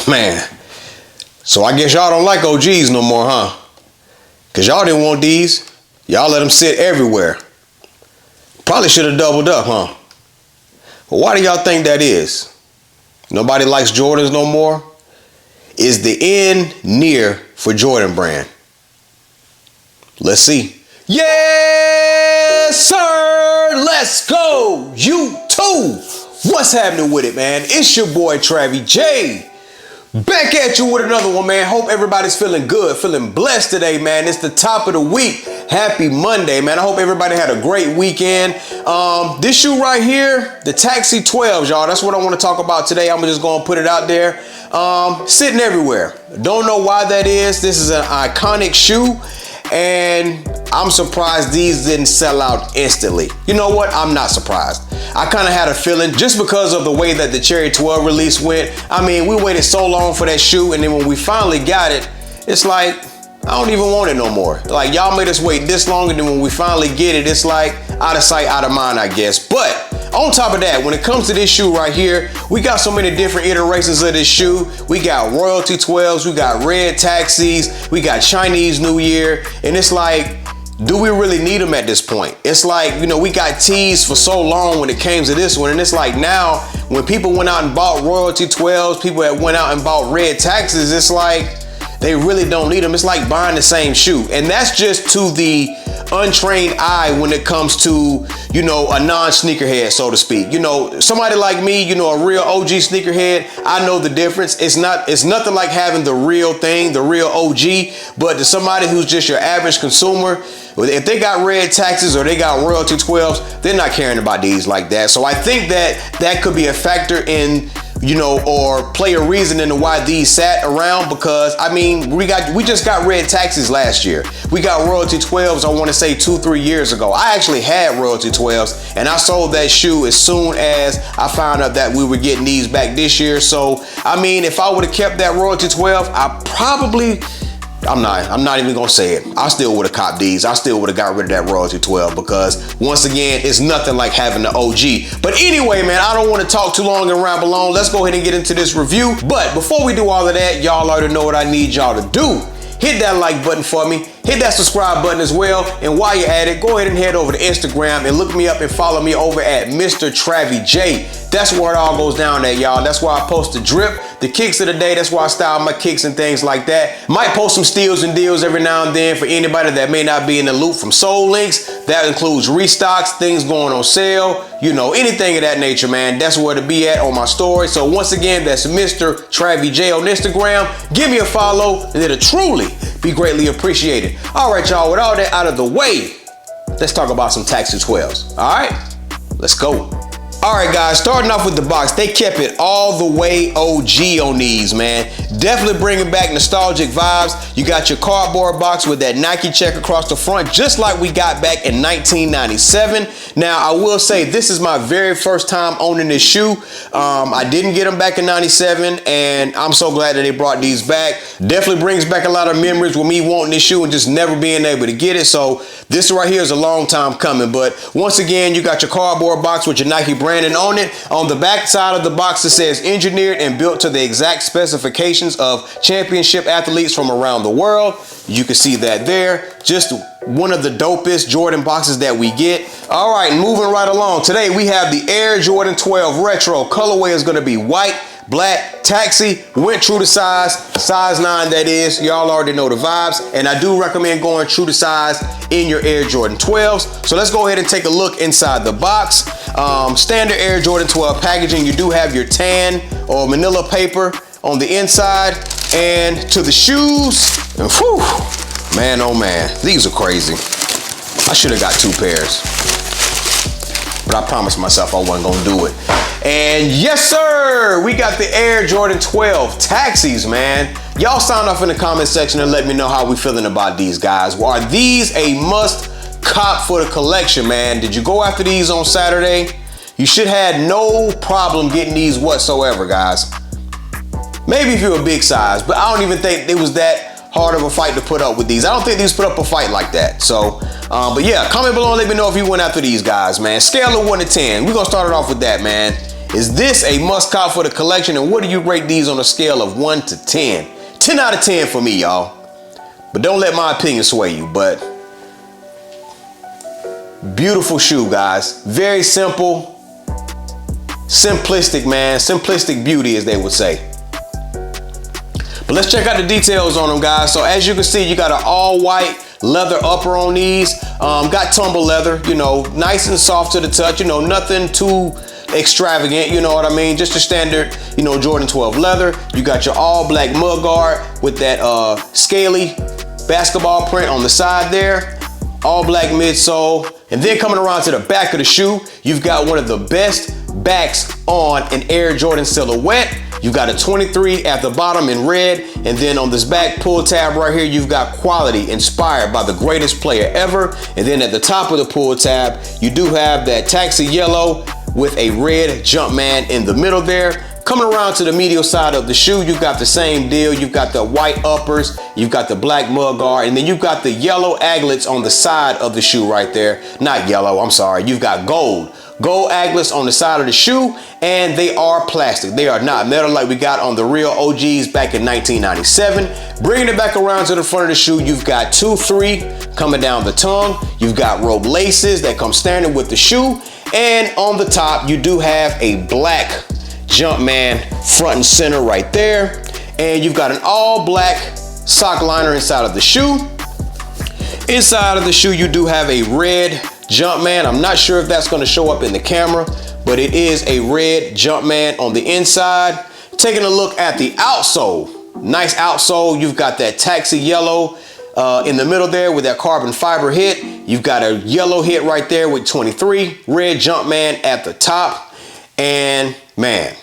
Man, so I guess y'all don't like OGs no more, huh? Because y'all didn't want these. Y'all let them sit everywhere. Probably should have doubled up, huh? Well, why do y'all think that is? Nobody likes Jordans no more? Is the end near for Jordan brand? Let's see. Yes, sir! Let's go! YouTube! What's happening with it, man? It's your boy, TRAVYJ. Back at you with another one, man. Hope everybody's feeling good, feeling blessed today, man. It's the top of the week. Happy Monday, man. I hope everybody had a great weekend. This shoe right here, the Taxi 12s, y'all. That's what I want to talk about today. I'm just going to put it out there. Sitting everywhere. Don't know why that is. This is an iconic shoe, and I'm surprised these didn't sell out instantly. You know what? I'm not surprised. I kind of had a feeling just because of the way that the Cherry 12 release went. I mean, we waited so long for that shoe, and then when we finally got it, it's like, I don't even want it no more. Like, y'all made us wait this long, and then when we finally get it, it's like out of sight, out of mind, I guess. But on top of that, when it comes to this shoe right here, we got so many different iterations of this shoe. We got royalty 12s, we got red taxis, we got Chinese New Year, and it's like, do we really need them at this point? It's like, you know, we got teased for so long when it came to this one, and it's like now, when people went out and bought royalty 12s, people that went out and bought red taxis, it's like, they really don't need them. It's like buying the same shoe. And that's just to the untrained eye when it comes to, you know, a non-sneakerhead, so to speak. You know, somebody like me, you know, a real OG sneakerhead, I know the difference. It's nothing like having the real thing, the real OG, but to somebody who's just your average consumer, if they got red taxes or they got royalty 12s, they're not caring about these like that. So I think that could be a factor in, you know, or play a reason into why these sat around, because I mean, we just got red taxis last year. We got royalty 12s, I want to say 2-3 years ago. I actually had royalty 12s, and I sold that shoe as soon as I found out that we were getting these back this year. So I mean, if I would have kept that royalty 12, I'm not even gonna say it. I still would have copped these. I still would have got rid of that royalty 12, because once again, it's nothing like having the OG. But anyway, man, I don't want to talk too long and ramble on. Let's go ahead and get into this review. But before we do all of that, y'all already know what I need y'all to do. Hit that like button for me. Hit that subscribe button as well. And while you're at it, go ahead and head over to Instagram and look me up and follow me over at Mr. TRAVYJ. That's where it all goes down at, y'all. That's why I post the drip, the kicks of the day. That's why I style my kicks and things like that. Might post some steals and deals every now and then for anybody that may not be in the loop from Soul Links. That includes restocks, things going on sale, you know, anything of that nature, man. That's where to be at on my story. So once again, that's Mr. TRAVYJ on Instagram. Give me a follow, and it'll truly be greatly appreciated. All right, y'all, with all that out of the way, let's talk about some Taxi 12s. All right, let's go. All right, guys, starting off with the box, they kept it all the way OG on these, man. Definitely bringing back nostalgic vibes. You got your cardboard box with that Nike check across the front, just like we got back in 1997. Now, I will say this is my very first time owning this shoe. I didn't get them back in 97, and I'm so glad that they brought these back. Definitely brings back a lot of memories with me wanting this shoe and just never being able to get it. So this right here is a long time coming. But once again, you got your cardboard box with your Nike branding on it. On the back side of the box, it says engineered and built to the exact specifications of championship athletes from around the world. You can see that there. Just one of the dopest Jordan boxes that we get. All right, moving right along. Today we have the Air Jordan 12 Retro. Colorway is going to be white, black, taxi. Went true to size 9 that is. Y'all already know the vibes, and I do recommend going true to size in your Air Jordan 12s. So let's go ahead and take a look inside the box. Standard Air Jordan 12 packaging. You do have your tan or manila paper on the inside, and to the shoes, and whew, man, oh man, these are crazy. I should have got 2 pairs, but I promised myself I wasn't gonna do it. And yes, sir, we got the Air Jordan 12 taxis, man. Y'all sound off in the comment section and let me know how we feeling about these guys. Well, are these a must cop for the collection, man? Did you go after these on Saturday? You should have no problem getting these whatsoever, guys. Maybe if you're a big size, but I don't even think it was that hard of a fight to put up with these. I don't think these put up a fight like that. So, but yeah, comment below and let me know if you went after these guys, man. Scale of 1 to 10. We're gonna start it off with that, man. Is this a must cop for the collection? And what do you rate these on a scale of 1 to 10? 10 out of 10 for me, y'all. But don't let my opinion sway you. But beautiful shoe, guys. Very simple. Simplistic, man. Simplistic beauty, as they would say. But let's check out the details on them, guys. So as you can see, you got an all white leather upper on these. Got tumble leather, you know, nice and soft to the touch, you know, nothing too extravagant, you know what I mean? Just a standard, you know, Jordan 12 leather. You got your all black mud guard with that scaly basketball print on the side there. All black midsole. And then coming around to the back of the shoe, you've got one of the best backs on an Air Jordan silhouette. You got a 23 at the bottom in red, and then on this back pull tab right here, you've got quality inspired by the greatest player ever. And then at the top of the pull tab, you do have that taxi yellow with a red Jumpman in the middle there. Coming around to the medial side of the shoe, you've got the same deal. You've got the white uppers, you've got the black mud guard, and then you've got the yellow aglets on the side of the shoe right there. Not yellow, I'm sorry. You've got gold aglets on the side of the shoe, and they are plastic. They are not metal like we got on the real OGs back in 1997. Bringing it back around to the front of the shoe, you've got 2-3 coming down the tongue. You've got rope laces that come standard with the shoe. And on the top, you do have a black Jumpman front and center right there. And you've got an all black sock liner inside of the shoe. Inside of the shoe, you do have a red Jumpman. I'm not sure if that's going to show up in the camera, but it is a red Jumpman on the inside. Taking a look at the outsole, nice outsole. You've got that taxi yellow in the middle there with that carbon fiber hit. You've got a yellow hit right there with 23, red Jumpman at the top. And man,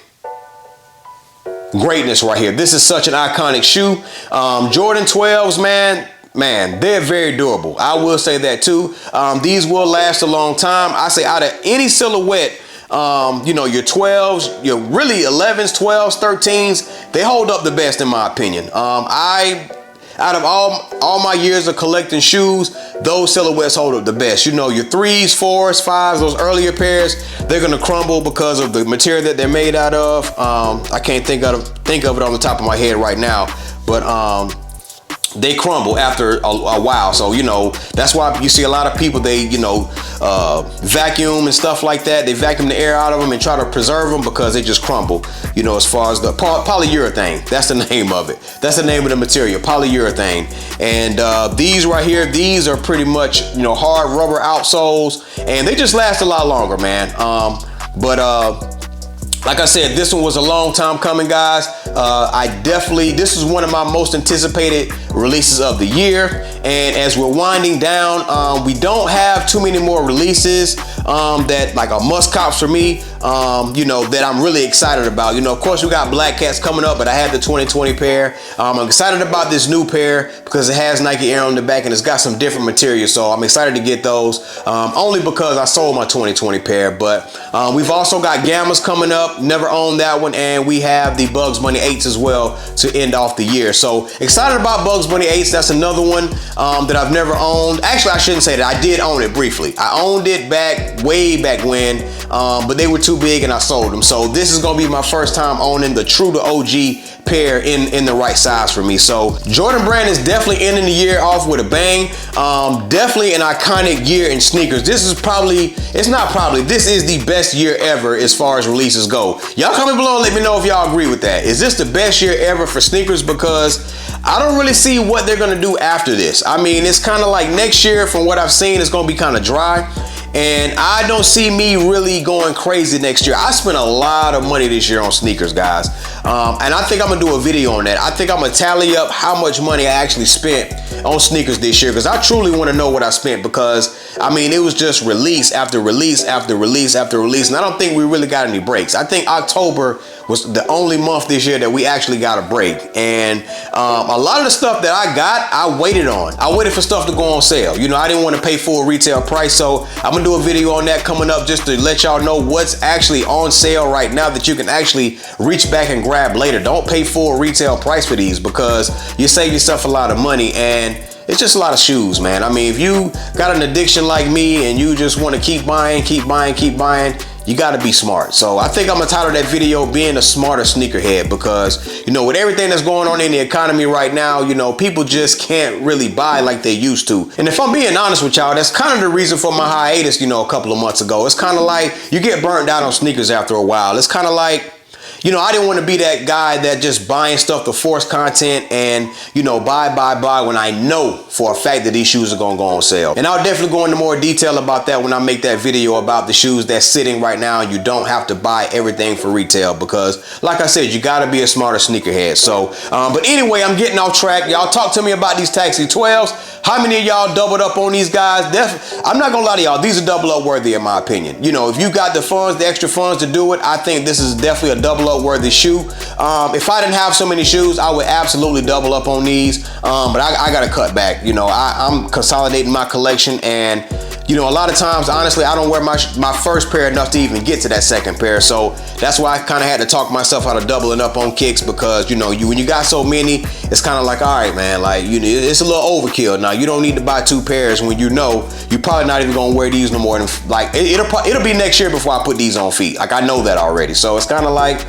greatness right here. This is such an iconic shoe. Jordan 12s, man, they're very durable. I will say that too. These will last a long time. I say out of any silhouette, you know, your 12s, your really 11s, 12s, 13s, they hold up the best in my opinion. Out of all my years of collecting shoes, those silhouettes hold up the best. You know, your 3s, 4s, 5s, those earlier pairs, they're gonna crumble because of the material that they're made out of. I can't think of it on the top of my head right now, but they crumble after a while. So, you know, that's why you see a lot of people, they, you know, vacuum and stuff like that. They vacuum the air out of them and try to preserve them because they just crumble. You know, as far as the polyurethane, that's the name of it. That's the name of the material, polyurethane. And these right here, these are pretty much, you know, hard rubber outsoles, and they just last a lot longer, man. Like I said, this one was a long time coming, guys. This is one of my most anticipated releases of the year. And as we're winding down, we don't have too many more releases that like are must cops for me, you know, that I'm really excited about. You know, of course, we got Black Cats coming up, but I had the 2020 pair. I'm excited about this new pair because it has Nike Air on the back and it's got some different material. So I'm excited to get those only because I sold my 2020 pair. But we've also got Gammas coming up. Never owned that one, and we have the Bugs Bunny 8s as well to end off the year. So excited about Bugs Bunny 8s. That's another one that I've never owned. Actually, I shouldn't say that. I did own it briefly. I owned it way back when, but they were too big and I sold them. So this is gonna be my first time owning the true to OG pair in the right size for me. So Jordan Brand is definitely ending the year off with a bang. Definitely an iconic year in sneakers. This is this is the best year ever as far as releases go. Y'all comment below and let me know if y'all agree with that. Is this the best year ever for sneakers? Because I don't really see what they're gonna do after this. I mean, it's kind of like next year, from what I've seen, it's gonna be kind of dry. And I don't see me really going crazy next year. I spent a lot of money this year on sneakers, guys. And I think I'm gonna do a video on that. I think I'm gonna tally up how much money I actually spent on sneakers this year, because I truly wanna know what I spent, because I mean, it was just release after release after release after release. And I don't think we really got any breaks. I think October was the only month this year that we actually got a break. And a lot of the stuff that I got, I waited on. I waited for stuff to go on sale. You know, I didn't want to pay full retail price. So I'm gonna do a video on that coming up just to let y'all know what's actually on sale right now that you can actually reach back and grab later. Don't pay full retail price for these, because you save yourself a lot of money, and it's just a lot of shoes, man. I mean, if you got an addiction like me and you just want to keep buying, You gotta be smart. So I think I'm gonna title that video Being a Smarter Sneakerhead, because, you know, with everything that's going on in the economy right now, you know, people just can't really buy like they used to. And if I'm being honest with y'all, that's kind of the reason for my hiatus, you know, a couple of months ago. It's kind of like you get burnt out on sneakers after a while. It's kind of like, you know, I didn't want to be that guy that just buying stuff to force content and, you know, buy when I know for a fact that these shoes are going to go on sale. And I'll definitely go into more detail about that when I make that video about the shoes that's sitting right now. You don't have to buy everything for retail because, like I said, you got to be a smarter sneakerhead. So, but anyway, I'm getting off track. Y'all talk to me about these Taxi 12s. How many of y'all doubled up on these guys? I'm not going to lie to y'all. These are double up worthy in my opinion. You know, if you got the funds, the extra funds to do it, I think this is definitely a double up worthy shoe. If I didn't have so many shoes, I would absolutely double up on these. But I got to cut back. You know, I'm consolidating my collection, and you know, a lot of times, honestly, I don't wear my first pair enough to even get to that second pair. So that's why I kind of had to talk myself out of doubling up on kicks, because, you know, when you got so many, it's kind of like, all right, man, like, you know, it's a little overkill. Now, you don't need to buy 2 pairs when you know you're probably not even going to wear these no more than, like, it'll be next year before I put these on feet. Like, I know that already. So it's kind of like,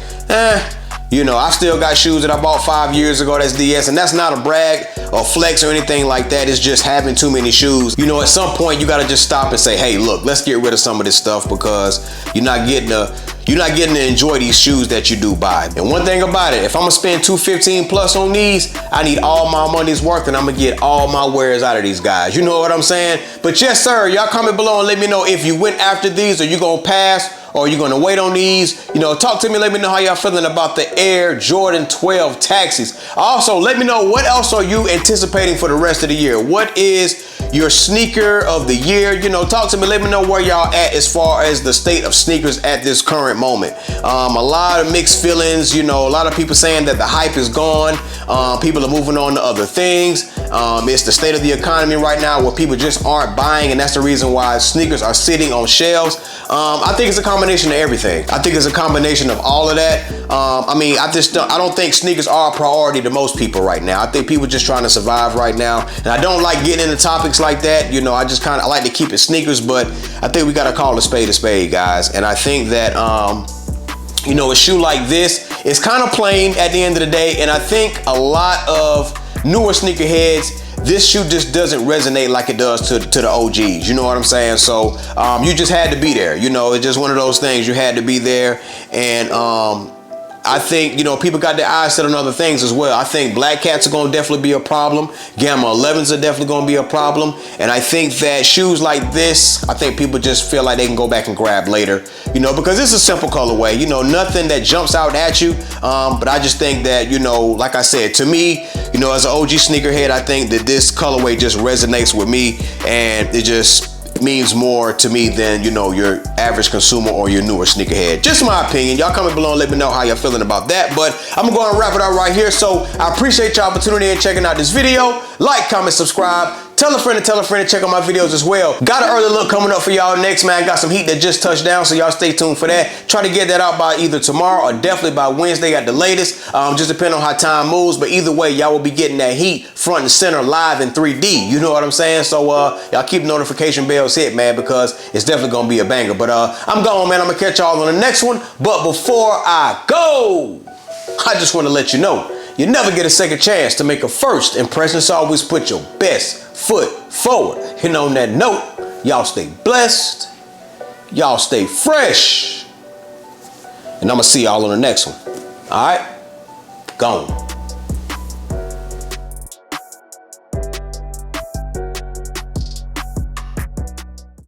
you know, I still got shoes that I bought 5 years ago that's DS, and that's not a brag or flex or anything like that. It's just having too many shoes. You know, at some point you got to just stop and say, hey, look, let's get rid of some of this stuff, because you're not getting to enjoy these shoes that you do buy. And one thing about it, if I'm gonna spend $215 plus on these, I need all my money's worth, and I'm gonna get all my wares out of these guys. You know what I'm saying? But yes, sir, y'all comment below and let me know if you went after these, or you gonna pass, or you gonna wait on these. You know, talk to me, let me know how y'all feeling about the Air Jordan 12 Taxis. Also, let me know what else are you anticipating for the rest of the year. What is your sneaker of the year? You know, talk to me, let me know where y'all at as far as the state of sneakers at this current moment. A lot of mixed feelings. You know, a lot of people saying that the hype is gone. People are moving on to other things. It's the state of the economy right now where people just aren't buying, and that's the reason why sneakers are sitting on shelves. I think it's a combination of everything. I think it's a combination of all of that. I mean, I don't think sneakers are a priority to most people right now. I think people just trying to survive right now, and I don't like getting into topics like that. You know, I like to keep it sneakers, but I think we got to call a spade, guys. And I think that you know, a shoe like this is kind of plain at the end of the day, and I think a lot of newer sneakerheads, this shoe just doesn't resonate like it does to the OGs. You know what I'm saying? So you just had to be there. You know, it's just one of those things. You had to be there, and I think, you know, people got their eyes set on other things as well. I think black cats are going to definitely be a problem. Gamma 11s are definitely going to be a problem. And I think that shoes like this, I think people just feel like they can go back and grab later, you know, because it's a simple colorway, you know, nothing that jumps out at you. But I just think that, you know, like I said, to me, you know, as an OG sneakerhead, I think that this colorway just resonates with me, and it just means more to me than, you know, your average consumer or your newer sneakerhead. Just my opinion. Y'all comment below and let me know how y'all feeling about that. But I'm going to wrap it up right here. So I appreciate y'all opportunity and checking out this video. Like, comment, subscribe. Tell a friend to check out my videos as well. Got an early look coming up for y'all next, man. Got some heat that just touched down, so y'all stay tuned for that. Try to get that out by either tomorrow or definitely by Wednesday at the latest. Just depending on how time moves. But either way, y'all will be getting that heat front and center live in 3D. You know what I'm saying? So y'all keep notification bells hit, man, because it's definitely going to be a banger. But I'm gone, man. I'm going to catch y'all on the next one. But before I go, I just want to let you know, you never get a second chance to make a first impression, so always put your best foot forward. And on that note, y'all stay blessed, y'all stay fresh, and I'm gonna see y'all on the next one. All right, gone.